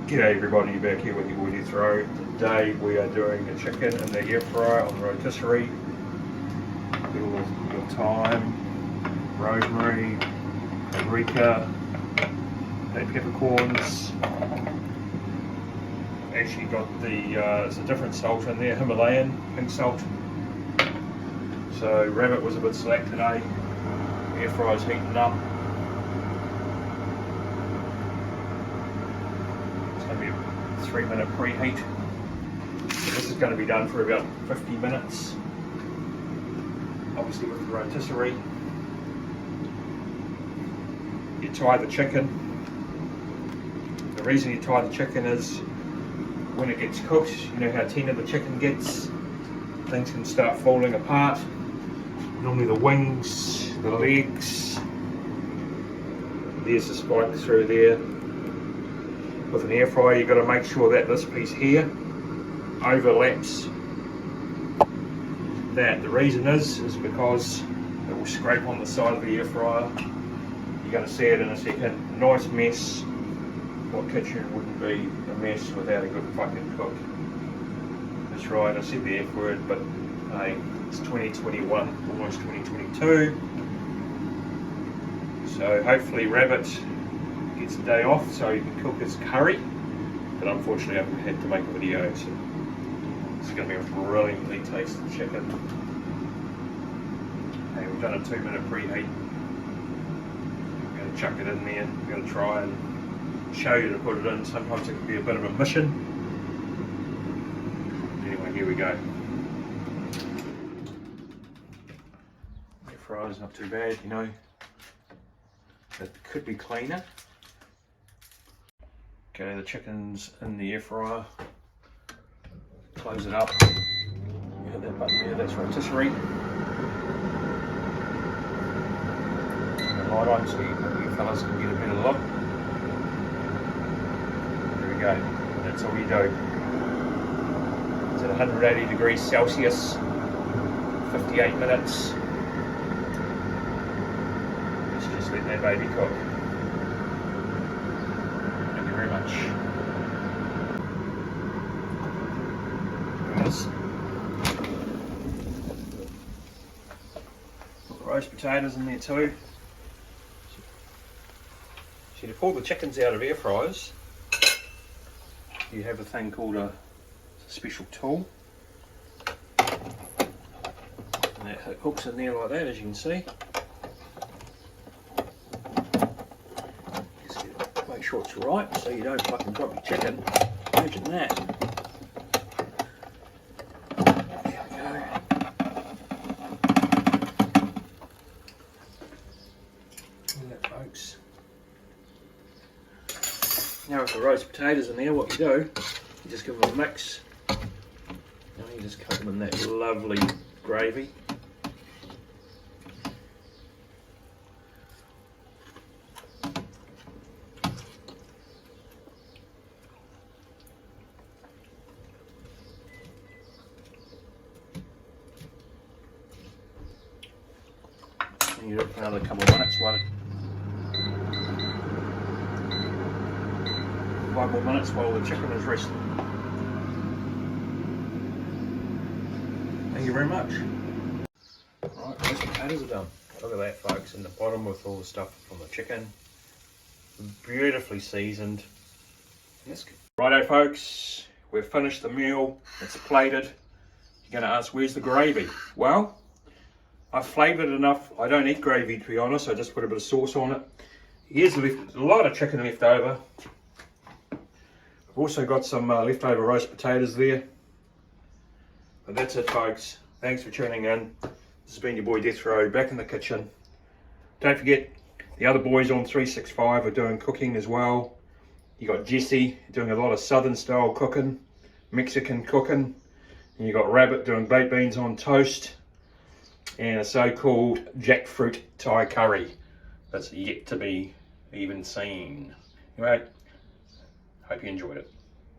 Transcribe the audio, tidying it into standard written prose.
G'day everybody, back here with your boy Throw. Today we are doing a chicken in the air fryer on the rotisserie. Little thyme, rosemary, paprika, peppercorns. Actually got there's a different salt in there, Himalayan pink salt. So rabbit was a bit slack today. Air fryer's heating up. It's going to be a 3-minute preheat. So this is going to be done for about 50 minutes. Obviously with the rotisserie. You tie the chicken. The reason you tie the chicken is when it gets cooked, you know how tender the chicken gets, things can start falling apart. Normally the wings, the legs, there's a spike through there. With an air fryer you've got to make sure that this piece here overlaps that. The reason is because it will scrape on the side of the air fryer. You're going to see it in a second. Nice mess. What kitchen wouldn't be a mess without a good fucking cook? That's right, I said the F word, but hey, it's 2021, almost 2022. So hopefully Rabbit gets a day off so he can cook his curry. But unfortunately I've had to make a video, so it's going to be a brilliantly tasty chicken. Hey, we've done a 2-minute preheat. We're going to chuck it in there. We're going to try and show you to put it in. Sometimes it can be a bit of a mission. Anyway, here we go. Air fryer's not too bad, you know. It could be cleaner. Okay, the chicken's in the air fryer. Close it up. Hit that button there, that's rotisserie. Turn the light on so you fellas can get a better look. There we go. That's all you do. It's at 180 degrees Celsius, 58 minutes. Let's just let that baby cook. Thank you very much. Put the roast potatoes in there too. So to pull the chickens out of air fryers, you have a thing called a special tool. And that hooks in there like that, as you can see. Just make sure it's right so you don't fucking drop your chicken. Imagine that. Folks. Now with the roast potatoes in there, what you do, you just give them a mix. Now you just coat them in that lovely gravy. And you do it for another couple of minutes while 5 more minutes while the chicken is resting. Thank you very much. Right, those potatoes are done. Look at that, folks, in the bottom with all the stuff from the chicken. Beautifully seasoned. Righto, folks, we've finished the meal. It's plated. You're going to ask, where's the gravy? Well, I've flavoured it enough. I don't eat gravy, to be honest. I just put a bit of sauce on it. Here's a lot of chicken left over. I've also got some leftover roast potatoes there. But that's it, folks. Thanks for tuning in. This has been your boy Death Row, back in the kitchen. Don't forget, the other boys on 365 are doing cooking as well. You got Jesse doing a lot of southern style cooking, Mexican cooking. And you got Rabbit doing baked beans on toast. And a so-called jackfruit Thai curry that's yet to be even seen. Anyway, hope you enjoyed it.